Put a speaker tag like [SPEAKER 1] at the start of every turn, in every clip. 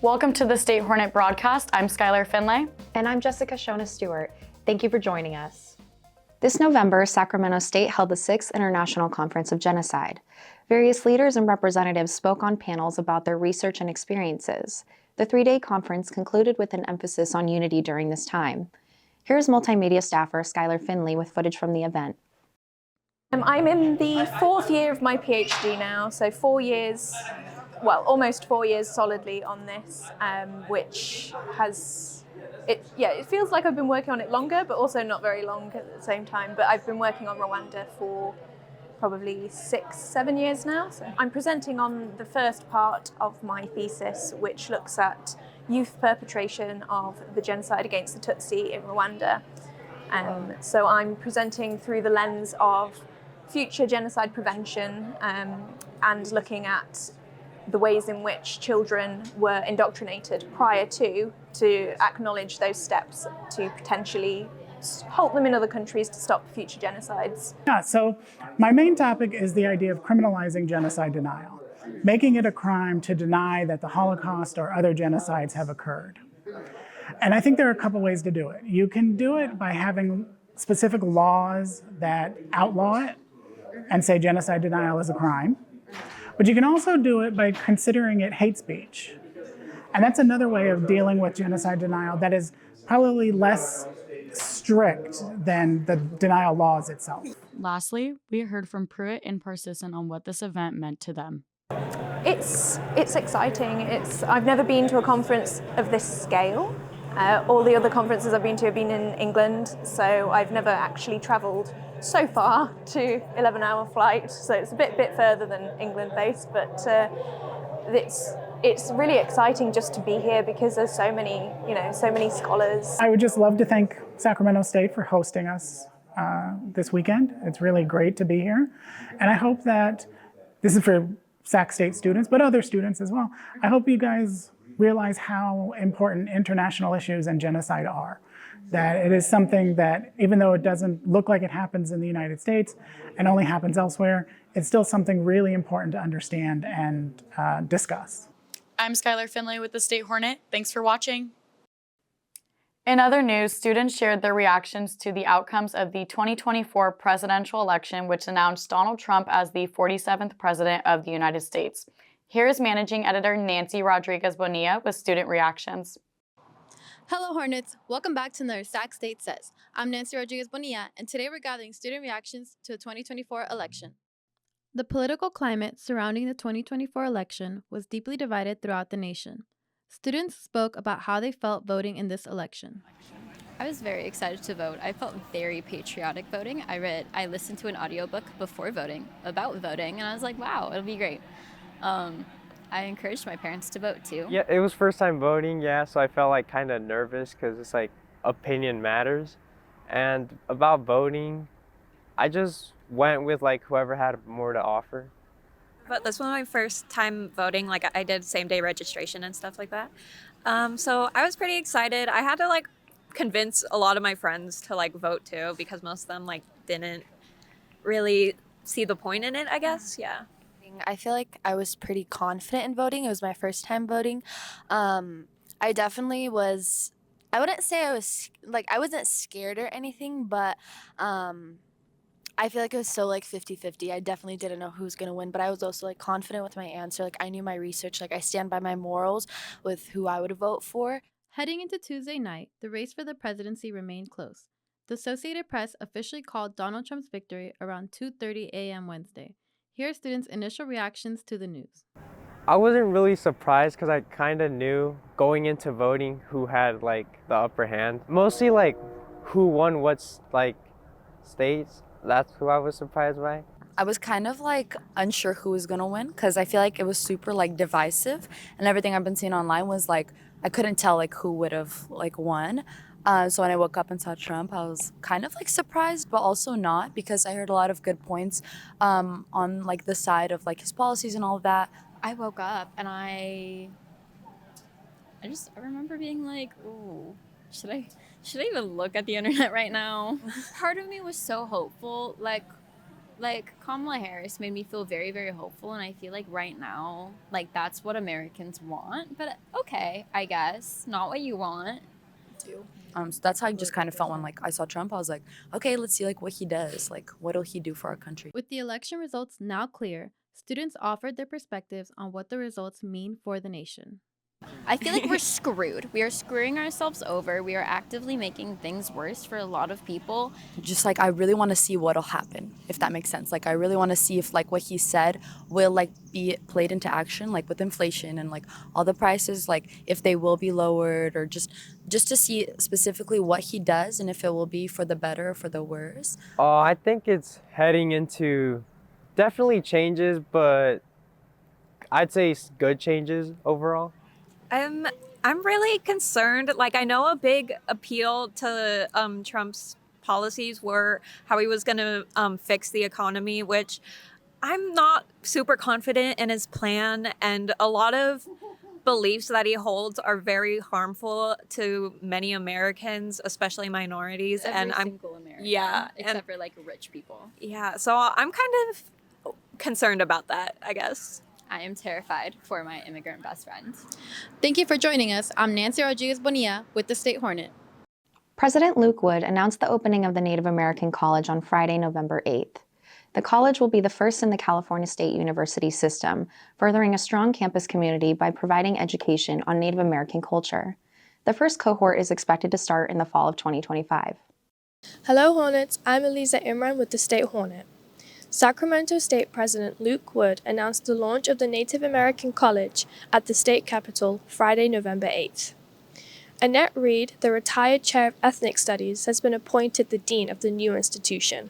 [SPEAKER 1] Welcome to the State Hornet broadcast. I'm Skylar Finlay.
[SPEAKER 2] And I'm Jessica Shona Stewart. Thank you for joining us. This November, Sacramento State held the 6th International Conference of Genocide. Various leaders and representatives spoke on panels about their research and experiences. The 3-day conference concluded with an emphasis on unity during this time. Here's multimedia staffer Skylar Finlay with footage from the event.
[SPEAKER 3] I'm in the 4th year of my PhD now, so 4 years, well, almost 4 years solidly on this, which has, it feels like I've been working on it longer, but also not very long at the same time. But I've been working on Rwanda for probably 6-7 years now. So I'm presenting on the first part of my thesis, which looks at youth perpetration of the genocide against the Tutsi in Rwanda. So I'm presenting through the lens of future genocide prevention and looking at the ways in which children were indoctrinated prior to acknowledge those steps to potentially halt them in other countries to stop future genocides.
[SPEAKER 4] Yeah, so my main topic is the idea of criminalizing genocide denial, making it a crime to deny that the Holocaust or other genocides have occurred. And I think there are a couple ways to do it. You can do it by having specific laws that outlaw it and say genocide denial is a crime. But you can also do it by considering it hate speech. And that's another way of dealing with genocide denial that is probably less strict than the denial laws itself.
[SPEAKER 1] Lastly, we heard from Pruitt and Parsison on what this event meant to them.
[SPEAKER 3] It's exciting. I've never been to a conference of this scale. All the other conferences I've been to have been in England, so I've never actually travelled so far to 11-hour flight. So it's a bit further than England based, but it's really exciting just to be here because there's so many scholars.
[SPEAKER 4] I would just love to thank Sacramento State for hosting us this weekend. It's really great to be here. And I hope that this is for Sac State students, but other students as well. I hope you guys realize how important international issues and genocide are. That it is something that, even though it doesn't look like it happens in the United States and only happens elsewhere, it's still something really important to understand and discuss.
[SPEAKER 1] I'm Skylar Finlay with the State Hornet. Thanks for watching. In other news, students shared their reactions to the outcomes of the 2024 presidential election, which announced Donald Trump as the 47th president of the United States. Here is managing editor Nancy Rodriguez Bonilla with student reactions.
[SPEAKER 5] Hello Hornets, welcome back to another Sac State Says. I'm Nancy Rodriguez Bonilla, and today we're gathering student reactions to the 2024 election. The political climate surrounding the 2024 election was deeply divided throughout the nation. Students spoke about how they felt voting in this election.
[SPEAKER 6] I was very excited to vote. I felt very patriotic voting. I listened to an audiobook before voting about voting, and I was like, wow, it'll be great. I encouraged my parents to vote too.
[SPEAKER 7] Yeah, it was first time voting, so I felt like kind of nervous because it's like opinion matters. And about voting, I just went with like whoever had more to offer.
[SPEAKER 8] But this was my first time voting. Like I did same day registration and stuff like that. So I was pretty excited. I had to like convince a lot of my friends to like vote too because most of them like didn't really see the point in it, I guess. Yeah.
[SPEAKER 9] I feel like I was pretty confident in voting. It was my first time voting. I definitely was, I wouldn't say I wasn't scared or anything, but I feel like it was so like 50-50. I definitely didn't know who was going to win, but I was also like confident with my answer. Like I knew my research, like I stand by my morals with who I would vote for.
[SPEAKER 5] Heading into Tuesday night, the race for the presidency remained close. The Associated Press officially called Donald Trump's victory around 2:30 a.m. Wednesday. Here are students' initial reactions to the news.
[SPEAKER 7] I wasn't really surprised because I kind of knew going into voting who had like the upper hand. Mostly like who won what like states. That's who I was surprised by.
[SPEAKER 9] I was kind of like unsure who was going to win because I feel like it was super like divisive, and everything I've been seeing online was like I couldn't tell like who would have like won. So when I woke up and saw Trump, I was kind of like surprised, but also not, because I heard a lot of good points on like the side of like his policies and all of that.
[SPEAKER 6] I woke up and I remember being like, ooh, should I even look at the internet right now? Part of me was so hopeful. Like Like, Kamala Harris made me feel very, very hopeful, and I feel like right now, like, that's what Americans want. But okay, I guess. Not what you want.
[SPEAKER 10] So that's how I just kind of felt when like I saw Trump. I was like, okay, let's see like what he does. Like, what'll he do for our country?
[SPEAKER 5] With the election results now clear, students offered their perspectives on what the results mean for the nation.
[SPEAKER 6] I feel like we're screwed. We are screwing ourselves over. We are actively making things worse for a lot of people.
[SPEAKER 10] Just like I really want to see what'll happen, if that makes sense. Like I really want to see if like what he said will like be played into action, like with inflation and like all the prices, like if they will be lowered, or just to see specifically what he does and if it will be for the better or for the worse.
[SPEAKER 7] I think it's heading into definitely changes, but I'd say good changes overall.
[SPEAKER 8] I'm really concerned. Like, I know a big appeal to Trump's policies were how he was going to fix the economy, which I'm not super confident in his plan. And a lot of beliefs that he holds are very harmful to many Americans, especially minorities.
[SPEAKER 6] Every single American,
[SPEAKER 8] yeah,
[SPEAKER 6] except for like rich people.
[SPEAKER 8] Yeah, so I'm kind of concerned about that, I guess.
[SPEAKER 6] I am terrified for my immigrant best friend.
[SPEAKER 5] Thank you for joining us. I'm Nancy Rodriguez Bonilla with the State Hornet.
[SPEAKER 2] President Luke Wood announced the opening of the Native American College on Friday, November 8th. The college will be the first in the California State University system, furthering a strong campus community by providing education on Native American culture. The first cohort is expected to start in the fall of 2025.
[SPEAKER 11] Hello Hornets, I'm Eliza Imran with the State Hornet. Sacramento State President Luke Wood announced the launch of the Native American College at the state capitol Friday, November 8th. Annette Reed, the retired chair of ethnic studies, has been appointed the dean of the new institution.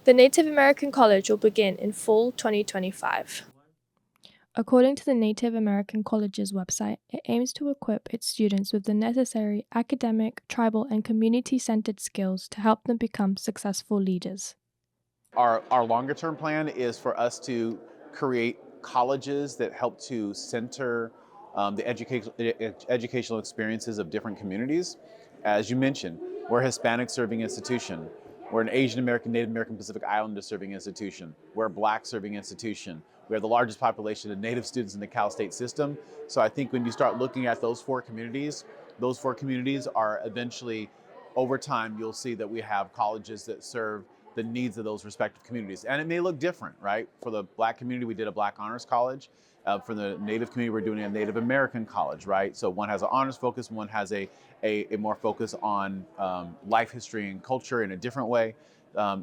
[SPEAKER 11] The Native American College will begin in fall 2025. According to the Native American College's website, it aims to equip its students with the necessary academic, tribal, and community-centered skills to help them become successful leaders.
[SPEAKER 12] Our longer term plan is for us to create colleges that help to center the educational experiences of different communities. As you mentioned, we're a Hispanic serving institution. We're an Asian American, Native American, Pacific Islander serving institution. We're a Black serving institution. We have the largest population of Native students in the Cal State system. So I think when you start looking at those four communities are eventually, over time, you'll see that we have colleges that serve the needs of those respective communities. And it may look different, right? For the Black community, we did a Black honors college. For the Native community, we're doing a Native American college, right? So one has an honors focus, one has a more focus on life history and culture in a different way.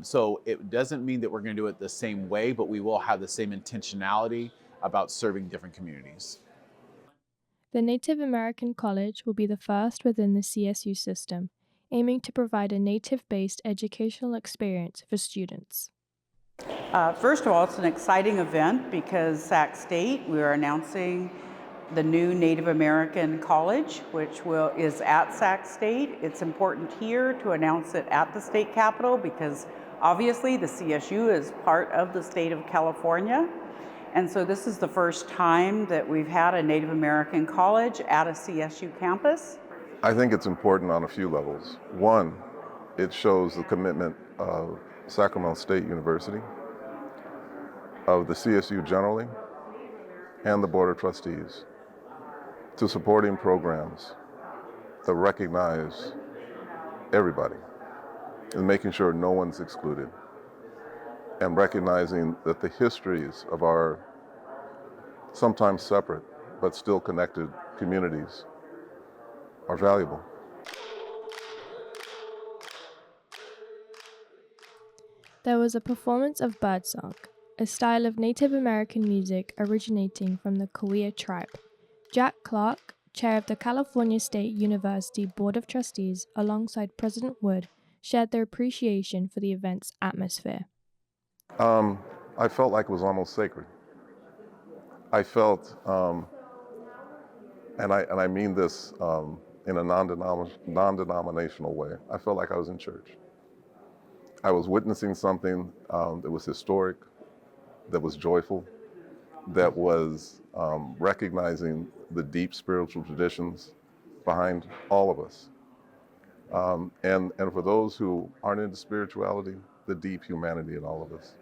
[SPEAKER 12] So it doesn't mean that we're gonna do it the same way, but we will have the same intentionality about serving different communities.
[SPEAKER 11] The Native American College will be the first within the CSU system, aiming to provide a native-based educational experience for students.
[SPEAKER 13] First of all, it's an exciting event because Sac State, we are announcing the new Native American College, which is at Sac State. It's important here to announce it at the state capitol because obviously the CSU is part of the state of California. And so this is the first time that we've had a Native American college at a CSU campus.
[SPEAKER 14] I think it's important on a few levels. One, it shows the commitment of Sacramento State University, of the CSU generally, and the Board of Trustees to supporting programs that recognize everybody and making sure no one's excluded, and recognizing that the histories of our sometimes separate but still connected communities are valuable.
[SPEAKER 11] There was a performance of birdsong, a style of Native American music originating from the Cahuilla tribe. Jack Clark, chair of the California State University Board of Trustees, alongside President Wood, shared their appreciation for the event's atmosphere.
[SPEAKER 14] I felt like it was almost sacred. I felt, and I mean this in a non-denominational way, I felt like I was in church. I was witnessing something that was historic, that was joyful, that was recognizing the deep spiritual traditions behind all of us. And for those who aren't into spirituality, the deep humanity in all of us.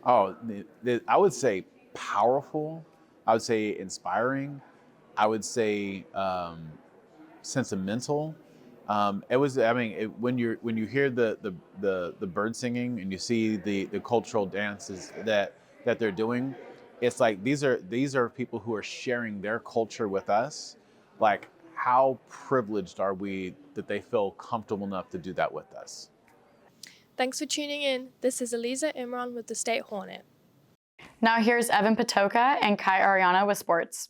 [SPEAKER 12] Oh, I would say powerful. I would say inspiring. I would say sentimental. It was. I mean, when you hear the bird singing and you see the cultural dances that they're doing, it's like these are people who are sharing their culture with us. Like, how privileged are we that they feel comfortable enough to do that with us?
[SPEAKER 11] Thanks for tuning in. This is Eliza Imran with the State Hornet.
[SPEAKER 1] Now here's Evan Patoka and Kai Ariana with sports.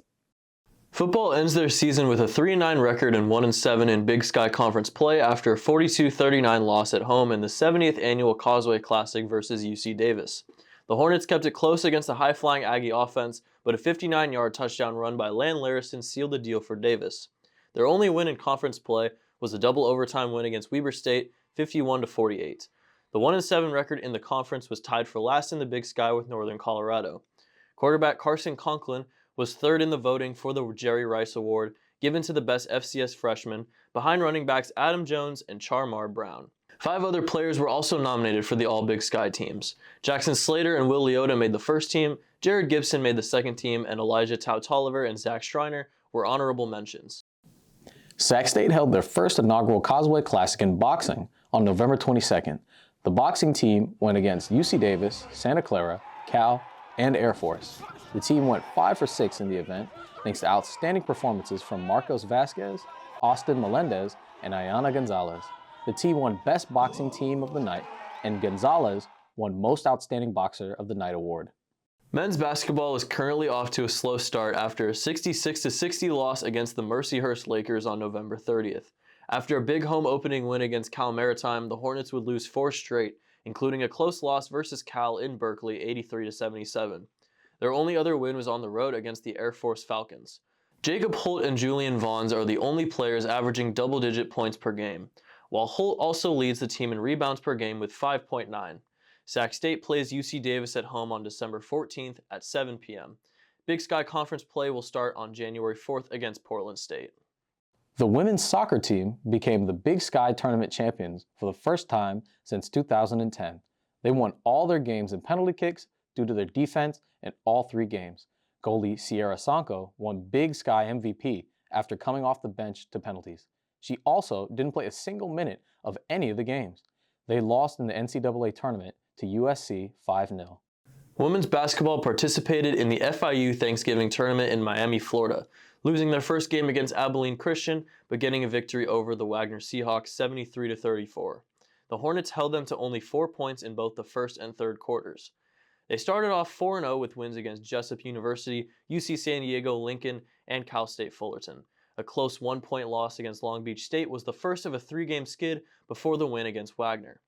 [SPEAKER 15] Football ends their season with a 3-9 record and 1-7 in Big Sky Conference play after a 42-39 loss at home in the 70th annual Causeway Classic versus UC Davis. The Hornets kept it close against the high-flying Aggie offense, but a 59-yard touchdown run by Lan Larison sealed the deal for Davis. Their only win in conference play was a double overtime win against Weber State, 51-48. The 1-7 record in the conference was tied for last in the Big Sky with Northern Colorado. Quarterback Carson Conklin was third in the voting for the Jerry Rice Award, given to the best FCS freshman, behind running backs Adam Jones and Charmar Brown. 5 other players were also nominated for the All-Big Sky teams. Jackson Slater and Will Leota made the first team, Jared Gibson made the second team, and Elijah Tau-Tolliver and Zach Schreiner were honorable mentions.
[SPEAKER 16] Sac State held their first inaugural Causeway Classic in boxing on November 22nd. The boxing team went against UC Davis, Santa Clara, Cal, and Air Force. The team went 5 for 6 in the event, thanks to outstanding performances from Marcos Vasquez, Austin Melendez, and Ayana Gonzalez. The team won Best Boxing Team of the Night, and Gonzalez won Most Outstanding Boxer of the Night award.
[SPEAKER 15] Men's basketball is currently off to a slow start after a 66-60 loss against the Mercyhurst Lakers on November 30th. After a big home opening win against Cal Maritime, the Hornets would lose 4 straight, including a close loss versus Cal in Berkeley, 83-77. Their only other win was on the road against the Air Force Falcons. Jacob Holt and Julian Vaughns are the only players averaging double-digit points per game, while Holt also leads the team in rebounds per game with 5.9. Sac State plays UC Davis at home on December 14th at 7 p.m. Big Sky Conference play will start on January 4th against Portland State.
[SPEAKER 16] The women's soccer team became the Big Sky Tournament champions for the first time since 2010. They won all their games in penalty kicks due to their defense in all 3 games. Goalie Sierra Sanko won Big Sky MVP after coming off the bench to penalties. She also didn't play a single minute of any of the games. They lost in the NCAA tournament to USC 5-0.
[SPEAKER 15] Women's basketball participated in the FIU Thanksgiving tournament in Miami, Florida, losing their first game against Abilene Christian, but getting a victory over the Wagner Seahawks 73-34. The Hornets held them to only 4 points in both the first and third quarters. They started off 4-0 with wins against Jessup University, UC San Diego, Lincoln, and Cal State Fullerton. A close 1-point loss against Long Beach State was the first of a 3-game skid before the win against Wagner.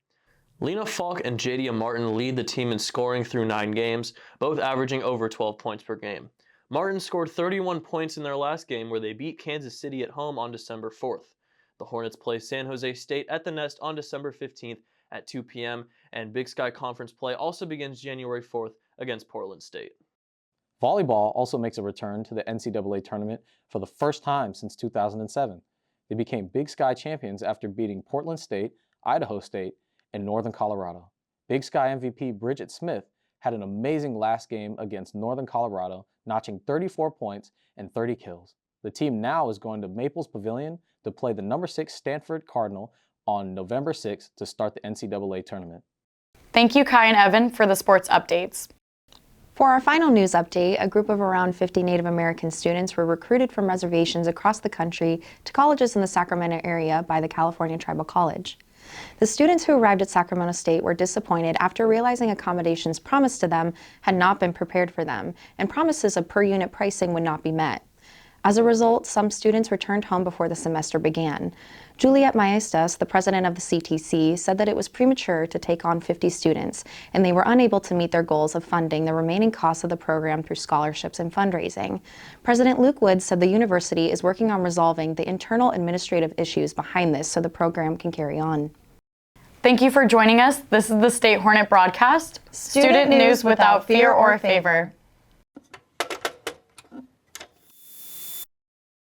[SPEAKER 15] Lena Falk and Jadia Martin lead the team in scoring through 9 games, both averaging over 12 points per game. Martin scored 31 points in their last game where they beat Kansas City at home on December 4th. The Hornets play San Jose State at the Nest on December 15th at 2 p.m. and Big Sky Conference play also begins January 4th against Portland State.
[SPEAKER 16] Volleyball also makes a return to the NCAA tournament for the first time since 2007. They became Big Sky champions after beating Portland State, Idaho State, and Northern Colorado. Big Sky MVP Bridget Smith had an amazing last game against Northern Colorado, notching 34 points and 30 kills. The team now is going to Maples Pavilion to play the number 6 Stanford Cardinal on November 6th to start the NCAA tournament.
[SPEAKER 1] Thank you, Kai and Evan, for the sports updates.
[SPEAKER 2] For our final news update, a group of around 50 Native American students were recruited from reservations across the country to colleges in the Sacramento area by the California Tribal College. The students who arrived at Sacramento State were disappointed after realizing accommodations promised to them had not been prepared for them, and promises of per-unit pricing would not be met. As a result, some students returned home before the semester began. Juliet Maestas, the president of the CTC, said that it was premature to take on 50 students, and they were unable to meet their goals of funding the remaining costs of the program through scholarships and fundraising. President Luke Woods said the university is working on resolving the internal administrative issues behind this so the program can carry on.
[SPEAKER 1] Thank you for joining us. This is the State Hornet broadcast. Student news without fear or favor.